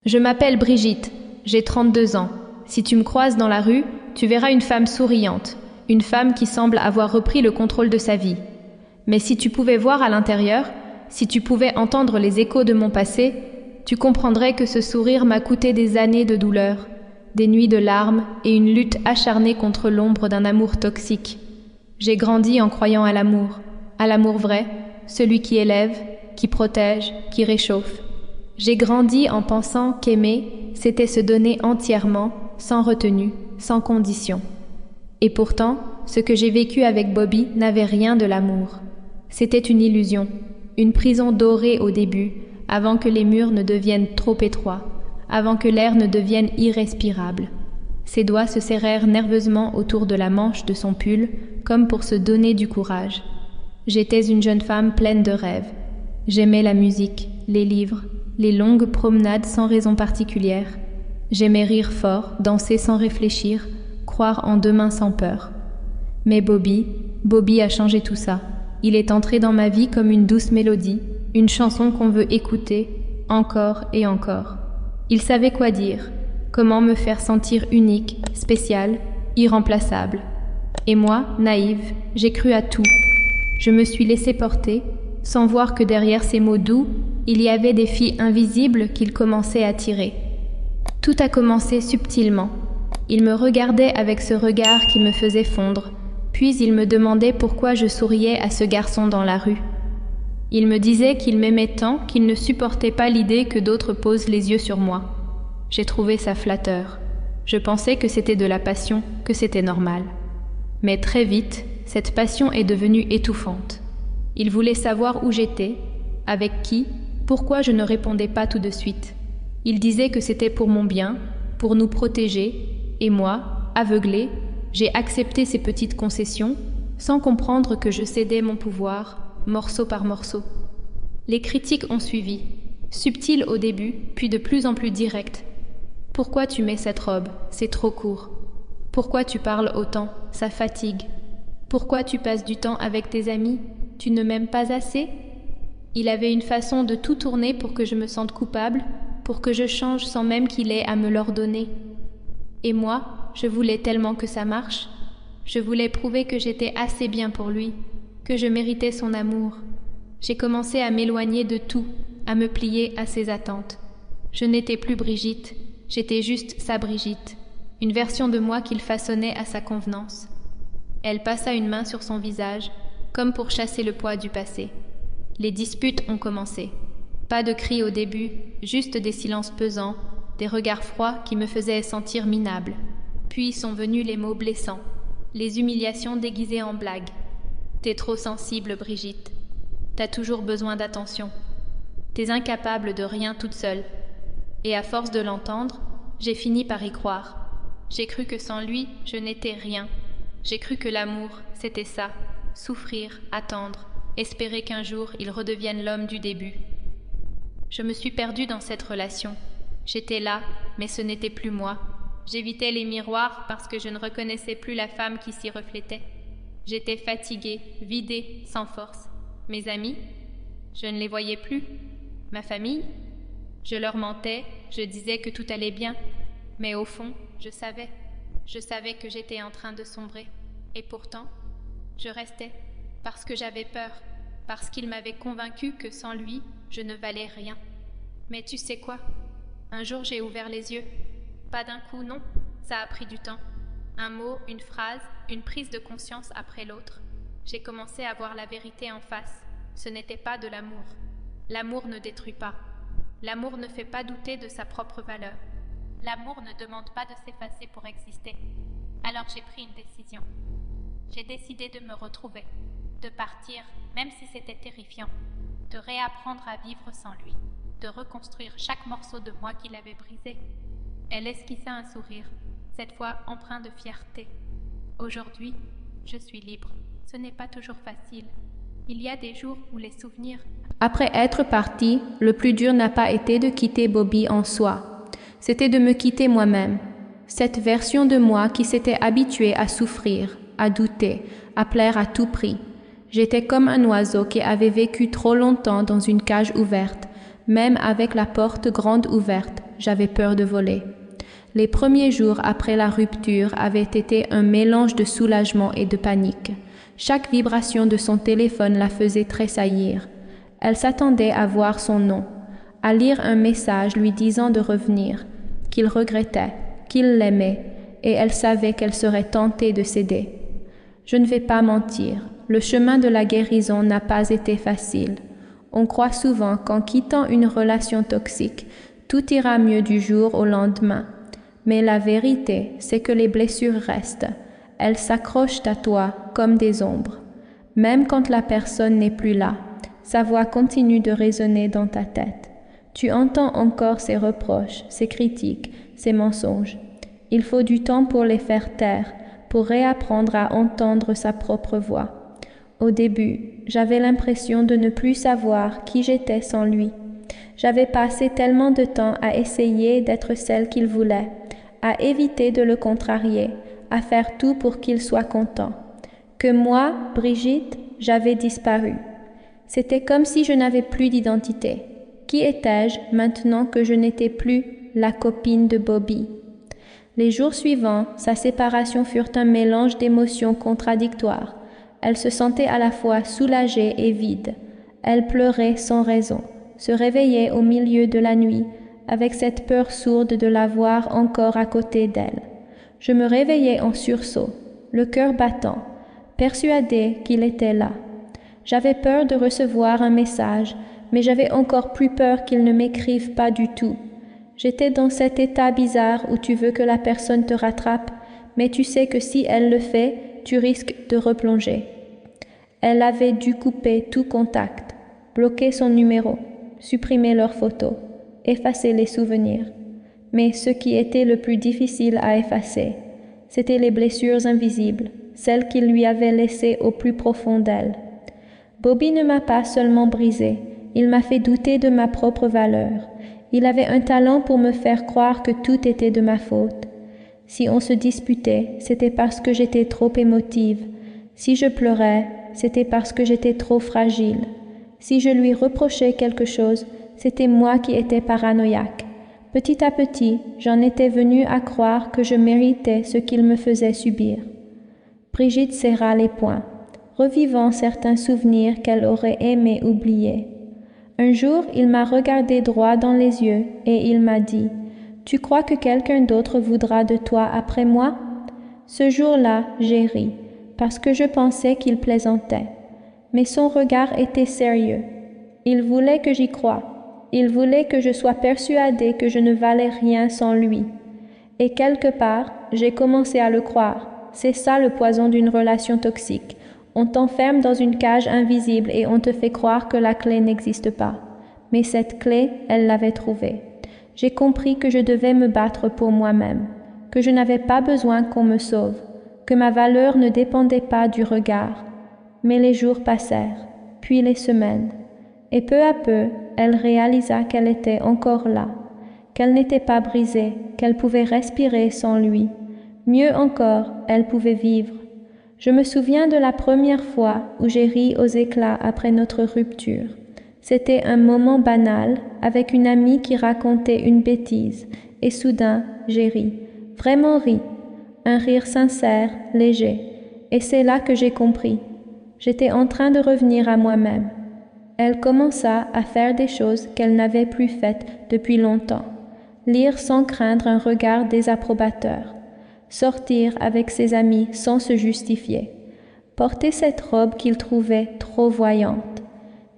Je m'appelle Brigitte, j'ai 32 ans. Si tu me croises dans la rue, tu verras une femme souriante, une femme qui semble avoir repris le contrôle de sa vie. Mais si tu pouvais voir à l'intérieur, si tu pouvais entendre les échos de mon passé, tu comprendrais que ce sourire m'a coûté des années de douleur, des nuits de larmes et une lutte acharnée contre l'ombre d'un amour toxique. J'ai grandi en croyant à l'amour vrai, celui qui élève, qui protège, qui réchauffe. J'ai grandi en pensant qu'aimer, c'était se donner entièrement, sans retenue, sans condition. Et pourtant, ce que j'ai vécu avec Bobby n'avait rien de l'amour. C'était une illusion, une prison dorée au début, avant que les murs ne deviennent trop étroits, avant que l'air ne devienne irrespirable. Ses doigts se serrèrent nerveusement autour de la manche de son pull, comme pour se donner du courage. J'étais une jeune femme pleine de rêves. J'aimais la musique, les livres, les longues promenades sans raison particulière. J'aimais rire fort, danser sans réfléchir, croire en demain sans peur. Mais Bobby a changé tout ça. Il est entré dans ma vie comme une douce mélodie, une chanson qu'on veut écouter, encore et encore. Il savait quoi dire, comment me faire sentir unique, spéciale, irremplaçable. Et moi, naïve, j'ai cru à tout. Je me suis laissée porter, sans voir que derrière ces mots doux, il y avait des filles invisibles qu'il commençait à tirer. Tout a commencé subtilement. Il me regardait avec ce regard qui me faisait fondre, puis il me demandait pourquoi je souriais à ce garçon dans la rue. Il me disait qu'il m'aimait tant qu'il ne supportait pas l'idée que d'autres posent les yeux sur moi. J'ai trouvé ça flatteur. Je pensais que c'était de la passion, que c'était normal. Mais très vite, cette passion est devenue étouffante. Il voulait savoir où j'étais, avec qui, pourquoi je ne répondais pas tout de suite. Il disait que c'était pour mon bien, pour nous protéger, et moi, aveuglée, j'ai accepté ces petites concessions, sans comprendre que je cédais mon pouvoir, morceau par morceau. Les critiques ont suivi, subtiles au début, puis de plus en plus directes. Pourquoi tu mets cette robe? C'est trop court. Pourquoi tu parles autant? Ça fatigue. Pourquoi tu passes du temps avec tes amis? Tu ne m'aimes pas assez? Il avait une façon de tout tourner pour que je me sente coupable, pour que je change sans même qu'il ait à me l'ordonner. Et moi, je voulais tellement que ça marche. Je voulais prouver que j'étais assez bien pour lui, que je méritais son amour. J'ai commencé à m'éloigner de tout, à me plier à ses attentes. Je n'étais plus Brigitte, j'étais juste sa Brigitte, une version de moi qu'il façonnait à sa convenance. Elle passa une main sur son visage, comme pour chasser le poids du passé. Les disputes ont commencé. Pas de cris au début, juste des silences pesants, des regards froids qui me faisaient sentir minable. Puis sont venus les mots blessants, les humiliations déguisées en blagues. T'es trop sensible, Brigitte. T'as toujours besoin d'attention. T'es incapable de rien toute seule. Et à force de l'entendre, j'ai fini par y croire. J'ai cru que sans lui, je n'étais rien. J'ai cru que l'amour, c'était ça. Souffrir, attendre, espérer qu'un jour il redevienne l'homme du début. Je me suis perdue dans cette relation. J'étais là, mais ce n'était plus moi. J'évitais les miroirs parce que je ne reconnaissais plus la femme qui s'y reflétait. J'étais fatiguée, vidée, sans force. Mes amis, je ne les voyais plus. Ma famille, je leur mentais, je disais que tout allait bien. Mais au fond, je savais que j'étais en train de sombrer. Et pourtant, je restais, parce que j'avais peur, parce qu'il m'avait convaincue que sans lui, je ne valais rien. Mais tu sais quoi? Un jour j'ai ouvert les yeux. Pas d'un coup, non, ça a pris du temps. Un mot, une phrase, une prise de conscience après l'autre. J'ai commencé à voir la vérité en face. Ce n'était pas de l'amour. L'amour ne détruit pas. L'amour ne fait pas douter de sa propre valeur. L'amour ne demande pas de s'effacer pour exister. Alors j'ai pris une décision. J'ai décidé de me retrouver, de partir, même si c'était terrifiant, de réapprendre à vivre sans lui, de reconstruire chaque morceau de moi qu'il avait brisé. Elle esquissa un sourire, cette fois empreint de fierté. Aujourd'hui, je suis libre. Ce n'est pas toujours facile. Il y a des jours où les souvenirs... Après être partie, le plus dur n'a pas été de quitter Bobby en soi. C'était de me quitter moi-même. Cette version de moi qui s'était habituée à souffrir, à douter, à plaire à tout prix. J'étais comme un oiseau qui avait vécu trop longtemps dans une cage ouverte, même avec la porte grande ouverte. j'avais peur de voler. Les premiers jours après la rupture avaient été un mélange de soulagement et de panique. Chaque vibration de son téléphone la faisait tressaillir. Elle s'attendait à voir son nom, à lire un message lui disant de revenir, qu'il regrettait, qu'il l'aimait, et elle savait qu'elle serait tentée de céder. Je ne vais pas mentir, le chemin de la guérison n'a pas été facile. On croit souvent qu'en quittant une relation toxique, tout ira mieux du jour au lendemain. Mais la vérité, c'est que les blessures restent. Elles s'accrochent à toi comme des ombres. Même quand la personne n'est plus là, sa voix continue de résonner dans ta tête. Tu entends encore ses reproches, ses critiques, ses mensonges. Il faut du temps pour les faire taire, pour réapprendre à entendre sa propre voix. Au début, j'avais l'impression de ne plus savoir qui j'étais sans lui. J'avais passé tellement de temps à essayer d'être celle qu'il voulait, à éviter de le contrarier, à faire tout pour qu'il soit content. Que moi, Brigitte, j'avais disparu. C'était comme si je n'avais plus d'identité. Qui étais-je maintenant que je n'étais plus la copine de Bobby? Les jours suivants, sa séparation furent un mélange d'émotions contradictoires. Elle se sentait à la fois soulagée et vide. Elle pleurait sans raison, se réveillait au milieu de la nuit, avec cette peur sourde de la voir encore à côté d'elle. Je me réveillais en sursaut, le cœur battant, persuadée qu'il était là. J'avais peur de recevoir un message, mais j'avais encore plus peur qu'il ne m'écrive pas du tout. J'étais dans cet état bizarre où tu veux que la personne te rattrape, mais tu sais que si elle le fait, tu risques de replonger. Elle avait dû couper tout contact, bloquer son numéro, supprimer leurs photos, effacer les souvenirs. Mais ce qui était le plus difficile à effacer, c'étaient les blessures invisibles, celles qu'il lui avait laissées au plus profond d'elle. Bobby ne m'a pas seulement brisée, il m'a fait douter de ma propre valeur. Il avait un talent pour me faire croire que tout était de ma faute. Si on se disputait, c'était parce que j'étais trop émotive. Si je pleurais, c'était parce que j'étais trop fragile. Si je lui reprochais quelque chose, c'était moi qui étais paranoïaque. Petit à petit, j'en étais venue à croire que je méritais ce qu'il me faisait subir. Brigitte serra les poings, revivant certains souvenirs qu'elle aurait aimé oublier. Un jour, il m'a regardé droit dans les yeux et il m'a dit « Tu crois que quelqu'un d'autre voudra de toi après moi ?» Ce jour-là, j'ai ri, parce que je pensais qu'il plaisantait. Mais son regard était sérieux. Il voulait que j'y croie. Il voulait que je sois persuadée que je ne valais rien sans lui. Et quelque part, j'ai commencé à le croire. C'est ça le poison d'une relation toxique. On t'enferme dans une cage invisible et on te fait croire que la clé n'existe pas. Mais cette clé, elle l'avait trouvée. J'ai compris que je devais me battre pour moi-même, que je n'avais pas besoin qu'on me sauve, que ma valeur ne dépendait pas du regard. Mais les jours passèrent, puis les semaines, et peu à peu, elle réalisa qu'elle était encore là, qu'elle n'était pas brisée, qu'elle pouvait respirer sans lui. Mieux encore, elle pouvait vivre. Je me souviens de la première fois où j'ai ri aux éclats après notre rupture. C'était un moment banal avec une amie qui racontait une bêtise et soudain j'ai ri, vraiment ri, un rire sincère, léger. Et c'est là que j'ai compris. J'étais en train de revenir à moi-même. Elle commença à faire des choses qu'elle n'avait plus faites depuis longtemps. Lire sans craindre un regard désapprobateur. Sortir avec ses amis sans se justifier, porter cette robe qu'il trouvait trop voyante.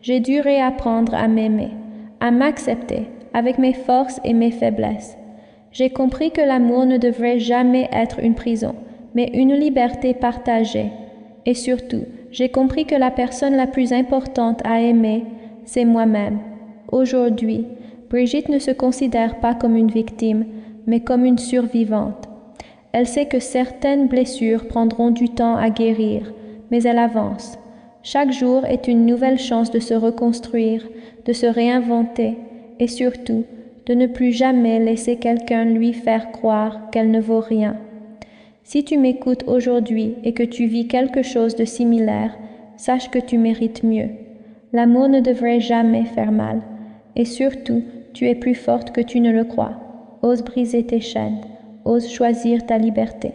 J'ai dû réapprendre à m'aimer, à m'accepter avec mes forces et mes faiblesses. J'ai compris que l'amour ne devrait jamais être une prison, mais une liberté partagée. Et surtout, j'ai compris que la personne la plus importante à aimer, c'est moi-même. Aujourd'hui, Brigitte ne se considère pas comme une victime, mais comme une survivante. Elle sait que certaines blessures prendront du temps à guérir, mais elle avance. Chaque jour est une nouvelle chance de se reconstruire, de se réinventer et surtout de ne plus jamais laisser quelqu'un lui faire croire qu'elle ne vaut rien. Si tu m'écoutes aujourd'hui et que tu vis quelque chose de similaire, sache que tu mérites mieux. L'amour ne devrait jamais faire mal et surtout, tu es plus forte que tu ne le crois. ose briser tes chaînes, ose choisir ta liberté.